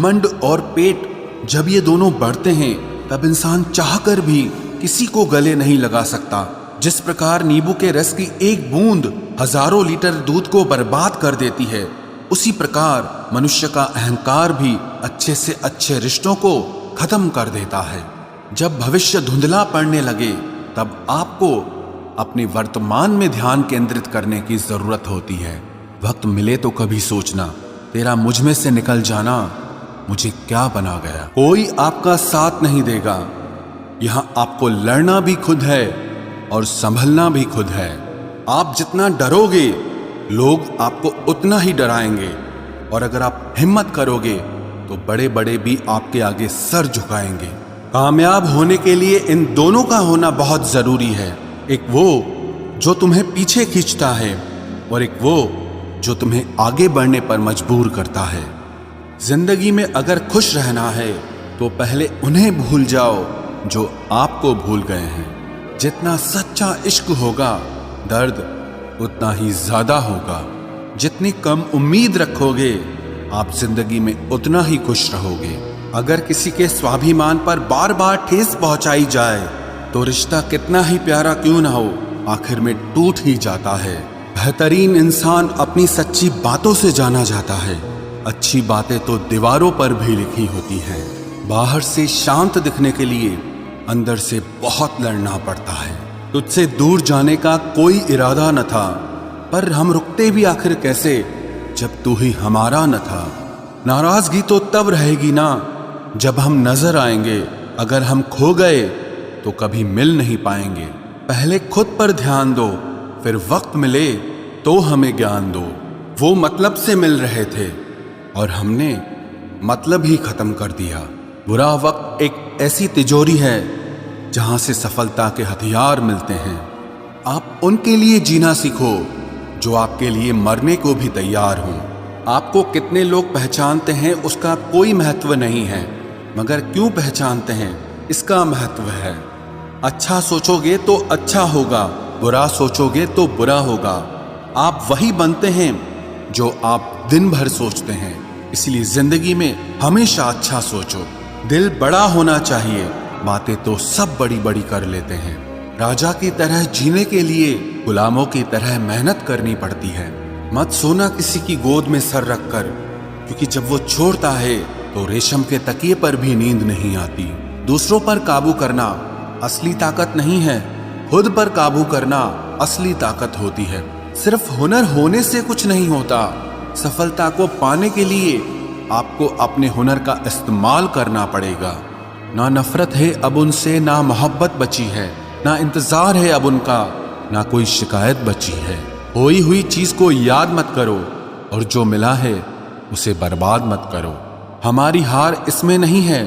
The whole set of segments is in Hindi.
घमंड और पेट जब ये दोनों बढ़ते हैं तब इंसान चाहकर भी किसी को गले नहीं लगा सकता। जिस प्रकार नींबू के रस की एक बूंद हजारों लीटर दूध को बर्बाद कर देती है, उसी प्रकार मनुष्य का अहंकार भी अच्छे से अच्छे रिश्तों को खत्म कर देता है। जब भविष्य धुंधला पड़ने लगे तब आपको अपने वर्तमान में ध्यान केंद्रित करने की जरूरत होती है। वक्त मिले तो कभी सोचना, तेरा मुझ में से निकल जाना मुझे क्या बना गया। कोई आपका साथ नहीं देगा। यहां आपको लड़ना भी खुद है और संभलना भी खुद है। आप जितना डरोगे लोग आपको उतना ही डराएंगे, और अगर आप हिम्मत करोगे तो बड़े बड़े भी आपके आगे सर झुकाएंगे। कामयाब होने के लिए इन दोनों का होना बहुत जरूरी है। एक वो जो तुम्हें पीछे खींचता है और एक वो जो तुम्हें आगे बढ़ने पर मजबूर करता है। जिंदगी में अगर खुश रहना है तो पहले उन्हें भूल जाओ जो आपको भूल गए हैं। जितना सच्चा इश्क होगा दर्द उतना ही ज्यादा होगा। जितनी कम उम्मीद रखोगे आप जिंदगी में उतना ही खुश रहोगे। अगर किसी के स्वाभिमान पर बार बार ठेस पहुंचाई जाए तो रिश्ता कितना ही प्यारा क्यों ना हो, आखिर में टूट ही जाता है। बेहतरीन इंसान अपनी सच्ची बातों से जाना जाता है। अच्छी बातें तो दीवारों पर भी लिखी होती हैं। बाहर से शांत दिखने के लिए अंदर से बहुत लड़ना पड़ता है। तुझसे दूर जाने का कोई इरादा न था, पर हम रुकते भी आखिर कैसे जब तू ही हमारा न था। नाराजगी तो तब रहेगी ना जब हम नजर आएंगे। अगर हम खो गए तो कभी मिल नहीं पाएंगे। पहले खुद पर ध्यान दो, फिर वक्त मिले तो हमें ज्ञान दो। वो मतलब से मिल रहे थे और हमने मतलब ही खत्म कर दिया। बुरा वक्त एक ऐसी तिजोरी है जहां से सफलता के हथियार मिलते हैं। आप उनके लिए जीना सीखो जो आपके लिए मरने को भी तैयार हों। आपको कितने लोग पहचानते हैं उसका कोई महत्व नहीं है, मगर क्यों पहचानते हैं इसका महत्व है। अच्छा सोचोगे तो अच्छा होगा, बुरा सोचोगे तो बुरा होगा। आप वही बनते हैं जो आप दिन भर सोचते हैं। इसलिए जिंदगी में हमेशा अच्छा सोचो। दिल बड़ा होना चाहिए, बातें तो सब बड़ी बड़ी कर लेते हैं। राजा की तरह जीने के लिए गुलामों की तरह मेहनत करनी पड़ती है। मत सोना किसी की गोद में सर रखकर, क्योंकि जब वो छोड़ता है तो रेशम के तकिए पर भी नींद नहीं आती। दूसरों पर काबू करना असली ताकत नहीं है, खुद पर काबू करना असली ताकत होती है। सिर्फ हुनर होने से कुछ नहीं होता। सफलता को पाने के लिए आपको अपने हुनर का इस्तेमाल करना पड़ेगा। ना नफरत है अब उनसे, ना मोहब्बत बची है, ना इंतजार है अब उनका, ना कोई शिकायत बची है। खोई हुई चीज को याद मत करो और जो मिला है उसे बर्बाद मत करो। हमारी हार इसमें नहीं है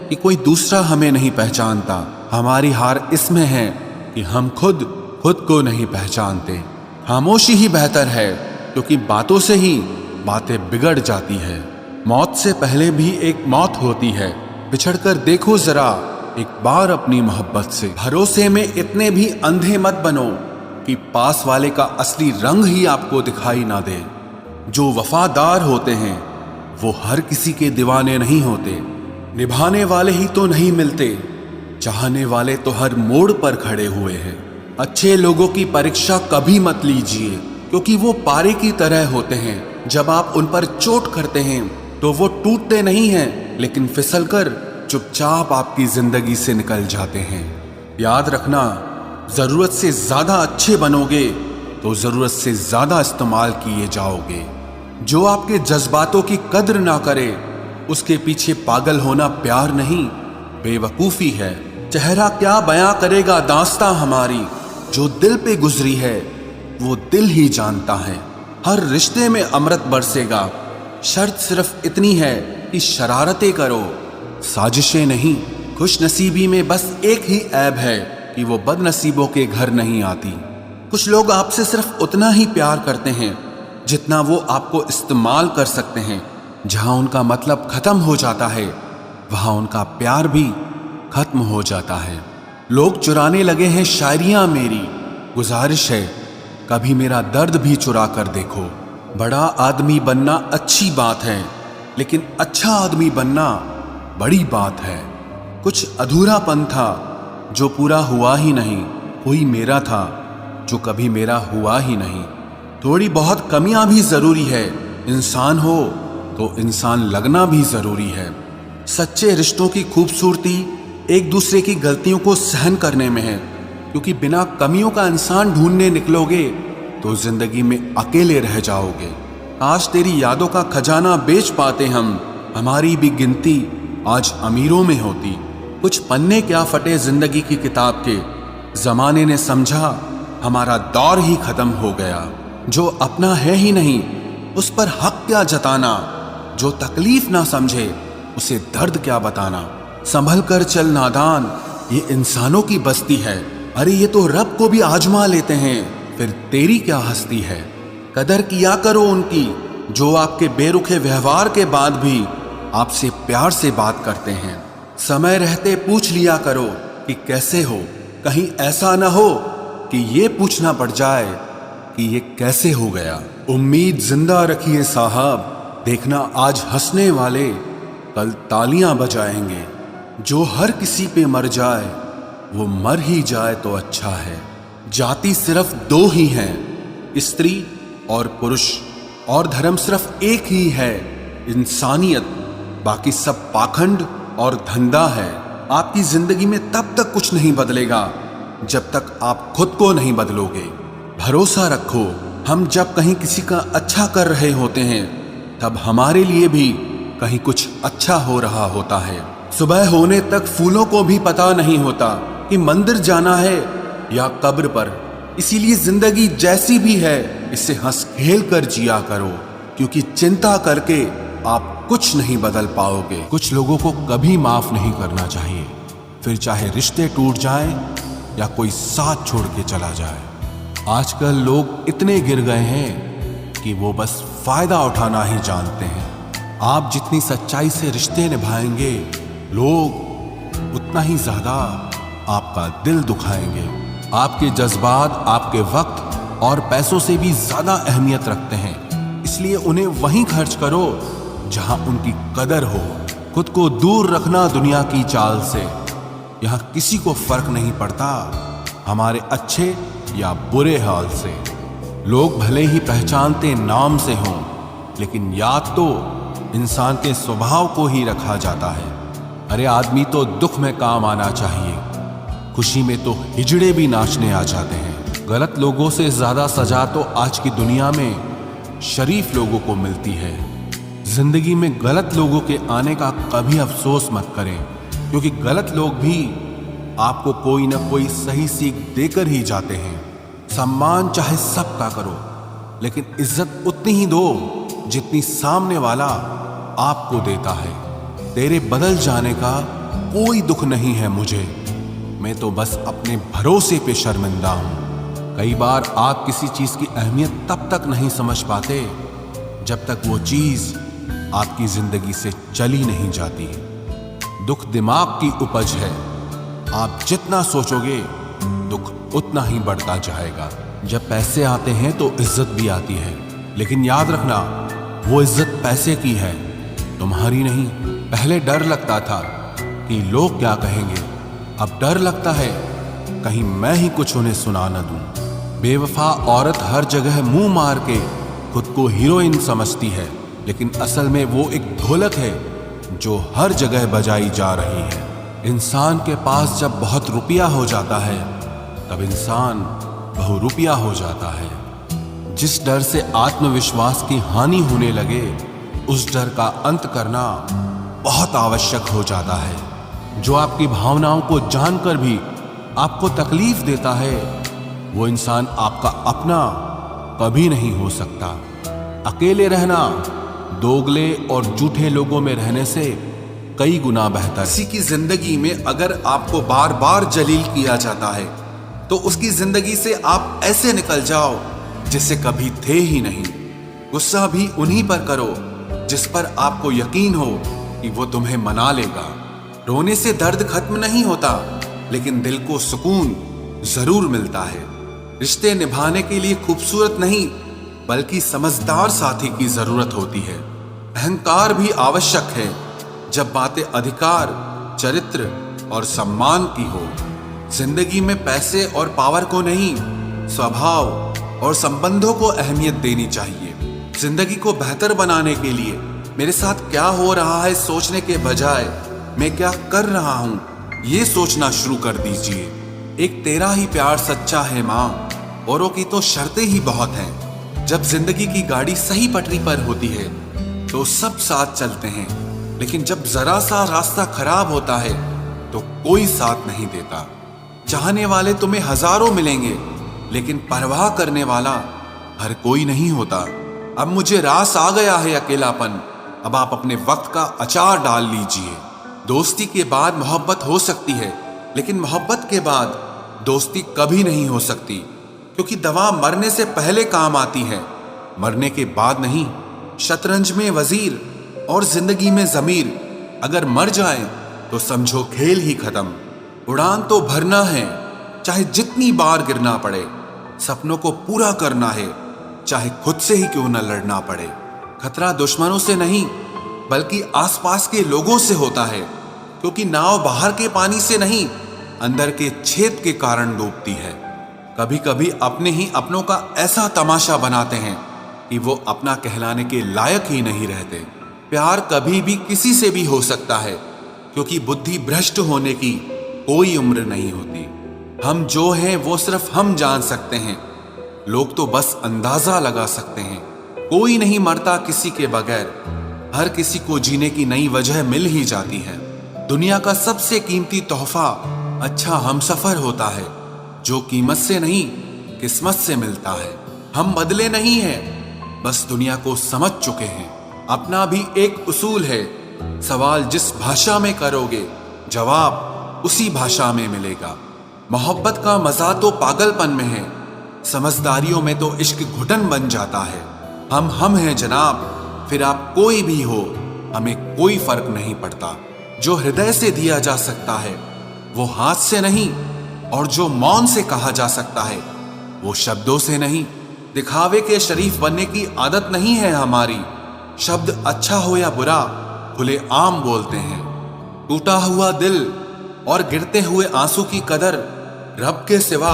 कि कोई दूसरा हमें नहीं पहचानता। हमारी हार इसमें है कि हम खुद को नहीं पहचानते। खामोशी ही बेहतर है, क्योंकि बातों से ही बातें बिगड़ जाती है। मौत से पहले भी एक मौत होती है। बिछड़कर देखो जरा एक बार अपनी मोहब्बत से। भरोसे में इतने भी अंधे मत बनो कि पास वाले का असली रंग ही आपको दिखाई ना दे। जो वफादार होते हैं वो हर किसी के दीवाने नहीं होते। निभाने वाले ही तो नहीं मिलते, चाहने वाले तो हर मोड़ पर खड़े हुए हैं। अच्छे लोगों की परीक्षा कभी मत लीजिए, क्योंकि वो पारे की तरह होते हैं। जब आप उन पर चोट करते हैं तो वो टूटते नहीं हैं, लेकिन फिसलकर चुपचाप आपकी जिंदगी से निकल जाते हैं। याद रखना, जरूरत से ज्यादा अच्छे बनोगे तो जरूरत से ज्यादा इस्तेमाल किए जाओगे। जो आपके जज्बातों की कद्र ना करे उसके पीछे पागल होना प्यार नहीं, बेवकूफी है। चेहरा क्या बयां करेगा दास्तां हमारी, जो दिल पे गुजरी है वो दिल ही जानता है। हर रिश्ते में अमृत बरसेगा, शर्त सिर्फ इतनी है कि शरारतें करो, साजिशें नहीं। खुश नसीबी में बस एक ही ऐब है कि वो बदनसीबों के घर नहीं आती। कुछ लोग आपसे सिर्फ उतना ही प्यार करते हैं जितना वो आपको इस्तेमाल कर सकते हैं। जहां उनका मतलब खत्म हो जाता है वहां उनका प्यार भी खत्म हो जाता है। लोग चुराने लगे हैं शायरियां मेरी, गुजारिश है कभी मेरा दर्द भी चुरा कर देखो। बड़ा आदमी बनना अच्छी बात है, लेकिन अच्छा आदमी बनना बड़ी बात है। कुछ अधूरापन था जो पूरा हुआ ही नहीं, कोई मेरा था जो कभी मेरा हुआ ही नहीं। थोड़ी बहुत कमियां भी जरूरी है, इंसान हो तो इंसान लगना भी जरूरी है। सच्चे रिश्तों की खूबसूरती एक दूसरे की गलतियों को सहन करने में है, क्योंकि बिना कमियों का इंसान ढूंढने निकलोगे तो जिंदगी में अकेले रह जाओगे। आज तेरी यादों का खजाना बेच पाते हम, हमारी भी गिनती आज अमीरों में होती। कुछ पन्ने क्या फटे जिंदगी की किताब के, जमाने ने समझा हमारा दौर ही खत्म हो गया। जो अपना है ही नहीं उस पर हक क्या जताना, जो तकलीफ ना समझे उसे दर्द क्या बताना। संभल कर चल नादान, ये इंसानों की बस्ती है। अरे ये तो रब को भी आजमा लेते हैं, फिर तेरी क्या हस्ती है। कदर किया करो उनकी जो आपके बेरुखे व्यवहार के बाद भी आपसे प्यार से बात करते हैं। समय रहते पूछ लिया करो कि कैसे हो, कहीं ऐसा ना हो कि ये पूछना पड़ जाए कि ये कैसे हो गया। उम्मीद जिंदा रखिए साहब, देखना आज हंसने वाले कल तालियां बजाएंगे। जो हर किसी पे मर जाए वो मर ही जाए तो अच्छा है। जाति सिर्फ दो ही हैं, स्त्री और पुरुष, और धर्म सिर्फ एक ही है, इंसानियत। बाकी सब पाखंड और धंधा है। आपकी जिंदगी में तब तक कुछ नहीं बदलेगा जब तक आप खुद को नहीं बदलोगे। भरोसा रखो, हम जब कहीं किसी का अच्छा कर रहे होते हैं तब हमारे लिए भी कहीं कुछ अच्छा हो रहा होता है। सुबह होने तक फूलों को भी पता नहीं होता कि मंदिर जाना है या कब्र पर। इसीलिए जिंदगी जैसी भी है इसे हंस खेल कर जिया करो, क्योंकि चिंता करके आप कुछ नहीं बदल पाओगे। कुछ लोगों को कभी माफ नहीं करना चाहिए, फिर चाहे रिश्ते टूट जाएं या कोई साथ छोड़ के चला जाए। आजकल लोग इतने गिर गए हैं कि वो बस फायदा उठाना ही जानते हैं। आप जितनी सच्चाई से रिश्ते निभाएंगे, लोग उतना ही ज्यादा आपका दिल दुखाएंगे। आपके जज्बात आपके वक्त और पैसों से भी ज्यादा अहमियत रखते हैं, इसलिए उन्हें वहीं खर्च करो जहां उनकी कदर हो। खुद को दूर रखना दुनिया की चाल से, यहां किसी को फर्क नहीं पड़ता हमारे अच्छे या बुरे हाल से। लोग भले ही पहचानते नाम से हों, लेकिन याद तो इंसान के स्वभाव को ही रखा जाता है। अरे आदमी तो दुख में काम आना चाहिए, खुशी में तो हिजड़े भी नाचने आ जाते हैं। गलत लोगों से ज्यादा सजा तो आज की दुनिया में शरीफ लोगों को मिलती है। जिंदगी में गलत लोगों के आने का कभी अफसोस मत करें, क्योंकि गलत लोग भी आपको कोई ना कोई सही सीख देकर ही जाते हैं। सम्मान चाहे सबका करो, लेकिन इज्जत उतनी ही दो जितनी सामने वाला आपको देता है। तेरे बदल जाने का कोई दुख नहीं है मुझे, मैं तो बस अपने भरोसे पे शर्मिंदा हूं। कई बार आप किसी चीज की अहमियत तब तक नहीं समझ पाते जब तक वो चीज आपकी जिंदगी से चली नहीं जाती। दुख दिमाग की उपज है, आप जितना सोचोगे दुख उतना ही बढ़ता जाएगा। जब पैसे आते हैं तो इज्जत भी आती है, लेकिन याद रखना वो इज्जत पैसे की है, तुम्हारी नहीं। पहले डर लगता था कि लोग क्या कहेंगे, अब डर लगता है कहीं मैं ही कुछ उन्हें सुना न दूं। बेवफा औरत हर जगह मुंह मार के खुद को हीरोइन समझती है, लेकिन असल में वो एक ढोलक है जो हर जगह बजाई जा रही है। इंसान के पास जब बहुत रुपया हो जाता है तब इंसान बहुरुपया हो जाता है। जिस डर से आत्मविश्वास की हानि होने लगे, उस डर का अंत करना बहुत आवश्यक हो जाता है। जो आपकी भावनाओं को जानकर भी आपको तकलीफ देता है, वो इंसान आपका अपना कभी नहीं हो सकता। अकेले रहना दोगले और झूठे लोगों में रहने से कई गुना बेहतर है। किसी की जिंदगी में अगर आपको बार बार जलील किया जाता है तो उसकी जिंदगी से आप ऐसे निकल जाओ जिससे कभी थे ही नहीं। गुस्सा भी उन्हीं पर करो जिस पर आपको यकीन हो कि वो तुम्हें मना लेगा। रोने से दर्द खत्म नहीं होता, लेकिन दिल को सुकून जरूर मिलता है। रिश्ते निभाने के लिए खूबसूरत नहीं बल्कि समझदार साथी की जरूरत होती है। अहंकार भी आवश्यक है जब बातें अधिकार, चरित्र और सम्मान की हो। जिंदगी में पैसे और पावर को नहीं, स्वभाव और संबंधों को अहमियत देनी चाहिए। जिंदगी को बेहतर बनाने के लिए मेरे साथ क्या हो रहा है सोचने के बजाय मैं क्या कर रहा हूं, ये सोचना शुरू कर दीजिए। एक तेरा ही प्यार सच्चा है माँ, औरों की तो शर्तें ही बहुत हैं। जब जिंदगी की गाड़ी सही पटरी पर होती है तो सब साथ चलते हैं, लेकिन जब जरा सा रास्ता खराब होता है तो कोई साथ नहीं देता। चाहने वाले तुम्हें हजारों मिलेंगे, लेकिन परवाह करने वाला हर कोई नहीं होता। अब मुझे रास आ गया है अकेलापन, अब आप अपने वक्त का अचार डाल लीजिए। दोस्ती के बाद मोहब्बत हो सकती है, लेकिन मोहब्बत के बाद दोस्ती कभी नहीं हो सकती, क्योंकि दवा मरने से पहले काम आती है, मरने के बाद नहीं। शतरंज में वजीर और जिंदगी में जमीर अगर मर जाए तो समझो खेल ही खत्म। उड़ान तो भरना है, चाहे जितनी बार गिरना पड़े। सपनों को पूरा करना है, चाहे खुद से ही क्यों न लड़ना पड़े। खतरा दुश्मनों से नहीं, बल्कि आसपास के लोगों से होता है, क्योंकि नाव बाहर के पानी से नहीं, अंदर के छेद के कारण डूबती है। कभी कभी अपने ही अपनों का ऐसा तमाशा बनाते हैं कि वो अपना कहलाने के लायक ही नहीं रहते। प्यार कभी भी किसी से भी हो सकता है, क्योंकि बुद्धि भ्रष्ट होने की कोई उम्र नहीं होती। हम जो हैं वो सिर्फ हम जान सकते हैं, लोग तो बस अंदाजा लगा सकते हैं। कोई नहीं मरता किसी के बगैर, हर किसी को जीने की नई वजह मिल ही जाती है। दुनिया का सबसे कीमती तोहफा अच्छा हमसफर होता है, जो कीमत से नहीं किस्मत से मिलता है। हम बदले नहीं हैं, बस दुनिया को समझ चुके हैं। अपना भी एक उसूल है, सवाल जिस भाषा में करोगे जवाब उसी भाषा में मिलेगा। मोहब्बत का मजा तो पागलपन में है, समझदारियों में तो इश्क घुटन बन जाता है। हम हैं जनाब, फिर आप कोई भी हो, हमें कोई फर्क नहीं पड़ता। जो हृदय से दिया जा सकता है वो हाथ से नहीं, और जो मौन से कहा जा सकता है वो शब्दों से नहीं। दिखावे के शरीफ बनने की आदत नहीं है हमारी। शब्द अच्छा हो या बुरा खुले आम बोलते हैं। टूटा हुआ दिल और गिरते हुए आंसू की कदर रब के सिवा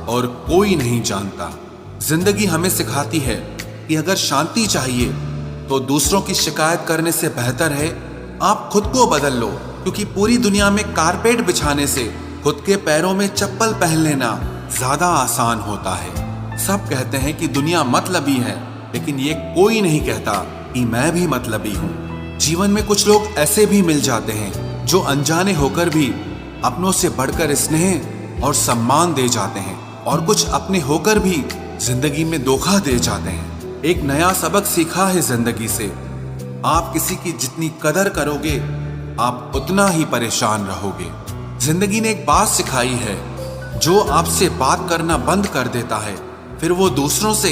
और कोई नहीं जानता। जिंदगी हमें सिखाती है कि अगर शांति चाहिए तो दूसरों की शिकायत करने से बेहतर है आप खुद को बदल लो, क्योंकि पूरी दुनिया में कारपेट बिछाने से खुद के पैरों में चप्पल पहन लेना ज्यादा आसान होता है। सब कहते हैं कि दुनिया मतलबी है, लेकिन ये कोई नहीं कहता कि मैं भी मतलबी हूँ। जीवन में कुछ लोग ऐसे भी मिल जाते हैं जो अनजाने होकर भी अपनों से बढ़कर स्नेह और सम्मान दे जाते हैं, और कुछ अपने होकर भी जिंदगी में धोखा दे जाते हैं। एक नया सबक सीखा है जिंदगी से, आप किसी की जितनी कदर करोगे आप उतना ही परेशान रहोगे। जिंदगी ने एक बात सिखाई है, जो आपसे बात करना बंद कर देता है फिर वो दूसरों से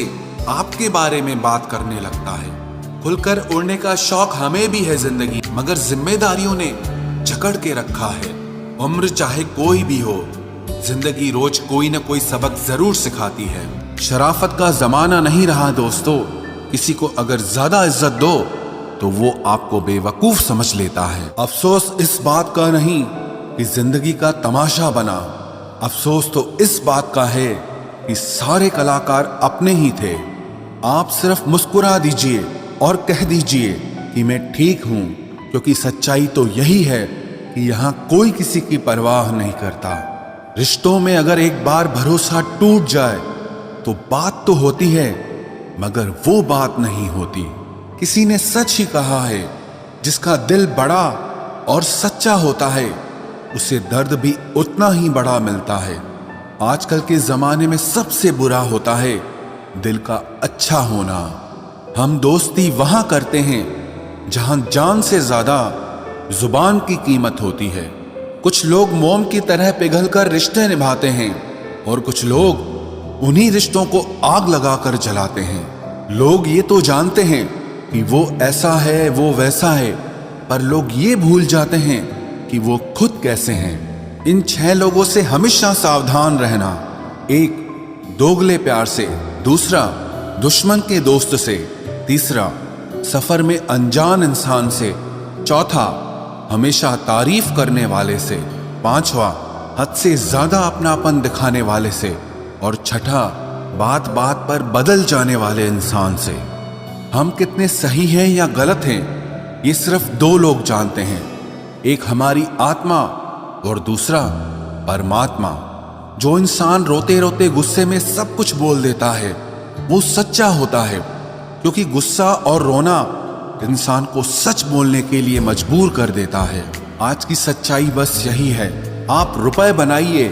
आपके बारे में बात करने लगता है। खुलकर उड़ने का शौक हमें भी है जिंदगी, मगर जिम्मेदारियों ने जकड़ के रखा है। उम्र चाहे कोई भी हो, जिंदगी रोज कोई न कोई सबक जरूर सिखाती है। शराफत का जमाना नहीं रहा दोस्तों, किसी को अगर ज्यादा इज्जत दो तो वो आपको बेवकूफ समझ लेता है। अफसोस इस बात का नहीं कि जिंदगी का तमाशा बना, अफसोस तो इस बात का है कि सारे कलाकार अपने ही थे। आप सिर्फ मुस्कुरा दीजिए और कह दीजिए कि मैं ठीक हूं, क्योंकि सच्चाई तो यही है कि यहाँ कोई किसी की परवाह नहीं करता। रिश्तों में अगर एक बार भरोसा टूट जाए तो बात तो होती है, मगर वो बात नहीं होती। किसी ने सच ही कहा है, जिसका दिल बड़ा और सच्चा होता है उसे दर्द भी उतना ही बड़ा मिलता है। आजकल के जमाने में सबसे बुरा होता है दिल का अच्छा होना। हम दोस्ती वहां करते हैं जहां जान से ज्यादा जुबान की कीमत होती है। कुछ लोग मोम की तरह पिघलकर रिश्ते निभाते हैं, और कुछ लोग उन्हीं रिश्तों को आग लगाकर जलाते हैं। लोग ये तो जानते हैं कि वो ऐसा है वो वैसा है, पर लोग ये भूल जाते हैं कि वो खुद कैसे हैं। इन 6 लोगों से हमेशा सावधान रहना। 1 दोगले प्यार से, दूसरा दुश्मन के दोस्त से, तीसरा सफर में अनजान इंसान से, चौथा हमेशा तारीफ करने वाले से, पांचवा हद से ज्यादा अपनापन दिखाने वाले से, और छठा बात बात पर बदल जाने वाले इंसान से। हम कितने सही हैं या गलत हैं ये सिर्फ दो लोग जानते हैं, एक हमारी आत्मा और दूसरा परमात्मा। जो इंसान रोते रोते गुस्से में सब कुछ बोल देता है वो सच्चा होता है, क्योंकि गुस्सा और रोना इंसान को सच बोलने के लिए मजबूर कर देता है। आज की सच्चाई बस यही है, आप रुपए बनाइए,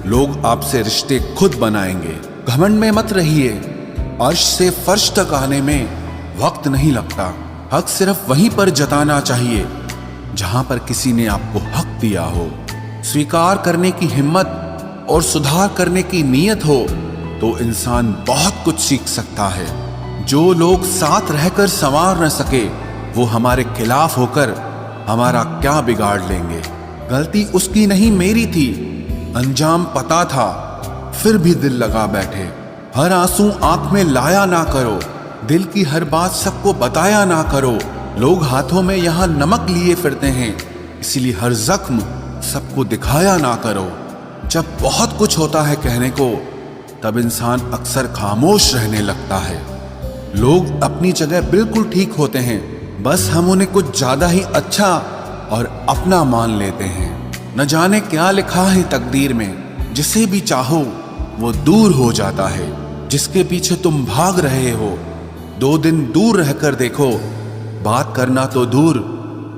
लोग आपसे रिश्ते खुद बनाएंगे। घमंड में मत रहिए, अर्श से फर्श तक आने में वक्त नहीं लगता। हक सिर्फ वहीं पर जताना चाहिए जहां पर किसी ने आपको हक दिया हो। स्वीकार करने की हिम्मत और सुधार करने की नीयत हो तो इंसान बहुत कुछ सीख सकता है। जो लोग साथ रहकर संवार न सके वो हमारे खिलाफ होकर हमारा क्या बिगाड़ लेंगे। गलती उसकी नहीं मेरी थी, अंजाम पता था फिर भी दिल लगा बैठे। हर आंसू आंख में लाया ना करो, दिल की हर बात सबको बताया ना करो। लोग हाथों में यहाँ नमक लिए फिरते हैं, इसलिए हर जख्म सबको दिखाया ना करो। जब बहुत कुछ होता है कहने को तब इंसान अक्सर खामोश रहने लगता है। लोग अपनी जगह बिल्कुल ठीक होते हैं, बस हम उन्हें कुछ ज्यादा ही अच्छा और अपना मान लेते हैं। न जाने क्या लिखा है तकदीर में, जिसे भी चाहो वो दूर हो जाता है। जिसके पीछे तुम भाग रहे हो 2 दिन दूर रहकर देखो, बात करना तो दूर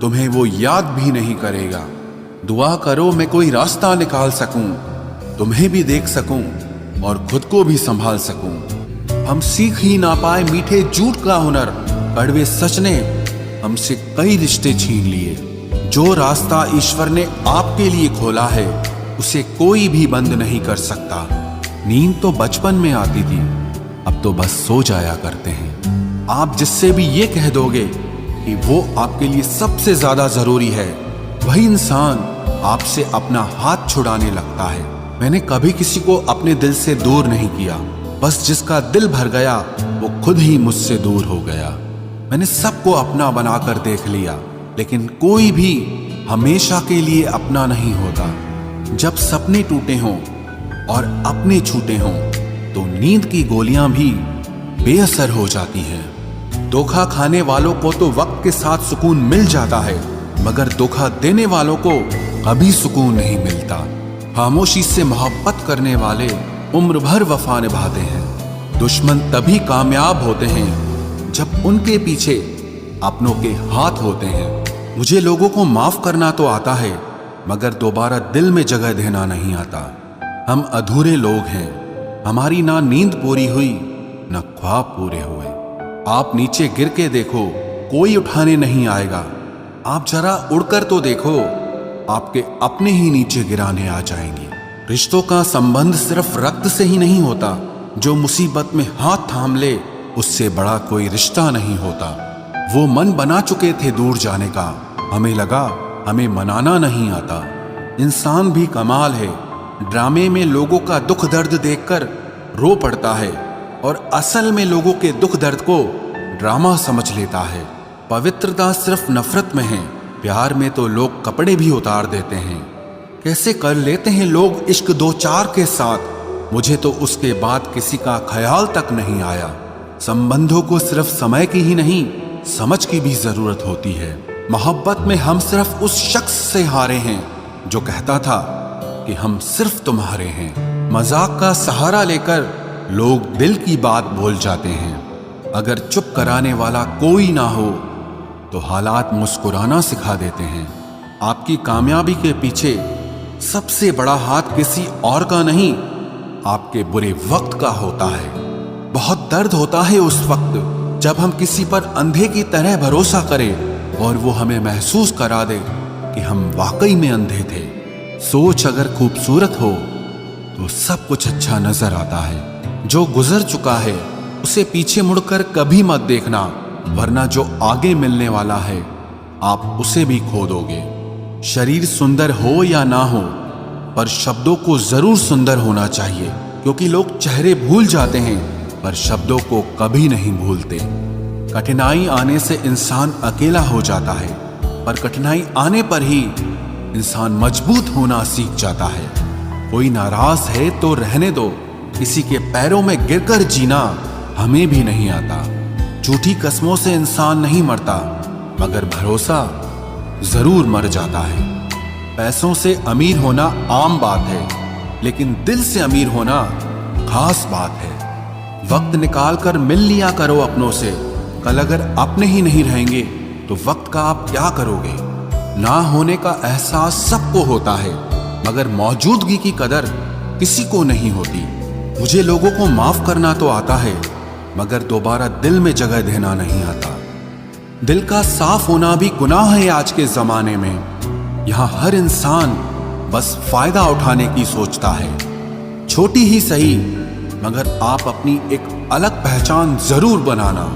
तुम्हें वो याद भी नहीं करेगा। दुआ करो मैं कोई रास्ता निकाल सकूं, तुम्हें भी देख सकूं और खुद को भी संभाल सकूं। हम सीख ही ना पाए मीठे झूठ का हुनर, कड़वे सच ने हमसे कई रिश्ते छीन लिए। जो रास्ता ईश्वर ने आपके लिए खोला है उसे कोई भी बंद नहीं कर सकता। नींद तो बचपन में आती थी, अब तो बस सो जाया करते हैं। आप जिससे भी ये कह दोगे कि वो आपके लिए सबसे ज्यादा जरूरी है, वही इंसान आपसे अपना हाथ छुड़ाने लगता है। मैंने कभी किसी को अपने दिल से दूर नहीं किया, बस जिसका दिल भर गया वो खुद ही मुझसे दूर हो गया। मैंने सबको अपना बनाकर देख लिया, लेकिन कोई भी हमेशा के लिए अपना नहीं होता। जब सपने टूटे हों और अपने छूटे हों तो नींद की गोलियां भी बेअसर हो जाती हैं। धोखा खाने वालों को तो वक्त के साथ सुकून मिल जाता है, मगर धोखा देने वालों को कभी सुकून नहीं मिलता। खामोशी से मोहब्बत करने वाले उम्र भर वफा निभाते हैं। दुश्मन तभी कामयाब होते हैं जब उनके पीछे अपनों के हाथ होते हैं। मुझे लोगों को माफ करना तो आता है, मगर दोबारा दिल में जगह देना नहीं आता। हम अधूरे लोग हैं, हमारी ना नींद पूरी हुई ना ख्वाब पूरे हुए। आप नीचे गिर के देखो, कोई उठाने नहीं आएगा। आप जरा उड़कर तो देखो, आपके अपने ही नीचे गिराने आ जाएंगे। रिश्तों का संबंध सिर्फ रक्त से ही नहीं होता, जो मुसीबत में हाथ थाम ले उससे बड़ा कोई रिश्ता नहीं होता। वो मन बना चुके थे दूर जाने का, हमें लगा हमें मनाना नहीं आता। इंसान भी कमाल है, ड्रामे में लोगों का दुख दर्द देखकर रो पड़ता है और असल में लोगों के दुख दर्द को ड्रामा समझ लेता है। पवित्रता सिर्फ नफरत में है, प्यार में तो लोग कपड़े भी उतार देते हैं। कैसे कर लेते हैं लोग इश्क 2-4 के साथ, मुझे तो उसके बाद किसी का ख्याल तक नहीं आया। संबंधों को सिर्फ समय की ही नहीं समझ की भी जरूरत होती है। मोहब्बत में हम सिर्फ उस शख्स से हारे हैं जो कहता था कि हम सिर्फ तुम्हारे हैं। मजाक का सहारा लेकर लोग दिल की बात भूल जाते हैं। अगर चुप कराने वाला कोई ना हो तो हालात मुस्कुराना सिखा देते हैं। आपकी कामयाबी के पीछे सबसे बड़ा हाथ किसी और का नहीं, आपके बुरे वक्त का होता है। बहुत दर्द होता है उस वक्त जब हम किसी पर अंधे की तरह भरोसा करें और वो हमें महसूस करा दे कि हम वाकई में अंधे थे। सोच अगर खूबसूरत हो तो सब कुछ अच्छा नजर आता है। जो गुजर चुका है उसे पीछे मुड़कर कभी मत देखना, वरना जो आगे मिलने वाला है आप उसे भी खो दोगे। शरीर सुंदर हो या ना हो, पर शब्दों को जरूर सुंदर होना चाहिए, क्योंकि लोग चेहरे भूल जाते हैं पर शब्दों को कभी नहीं भूलते। कठिनाई आने से इंसान अकेला हो जाता है, पर कठिनाई आने पर ही इंसान मजबूत होना सीख जाता है। कोई नाराज है तो रहने दो, किसी के पैरों में गिरकर जीना हमें भी नहीं आता। झूठी कस्मों से इंसान नहीं मरता, मगर भरोसा जरूर मर जाता है। पैसों से अमीर होना आम बात है, लेकिन दिल से अमीर होना खास बात है। वक्त निकाल कर मिल लिया करो अपनों से। कल अगर अपने ही नहीं रहेंगे तो वक्त का आप क्या करोगे? ना होने का एहसास सबको होता है, मगर मौजूदगी की कदर किसी को नहीं होती। मुझे लोगों को माफ करना तो आता है, मगर दोबारा दिल में जगह देना नहीं आता। दिल का साफ होना भी गुनाह है आज के जमाने में। यहाँ हर इंसान बस फायदा उठाने की सोचता है। छोटी ही सही, मगर आप अपनी एक अलग पहचान जरूर बनाना।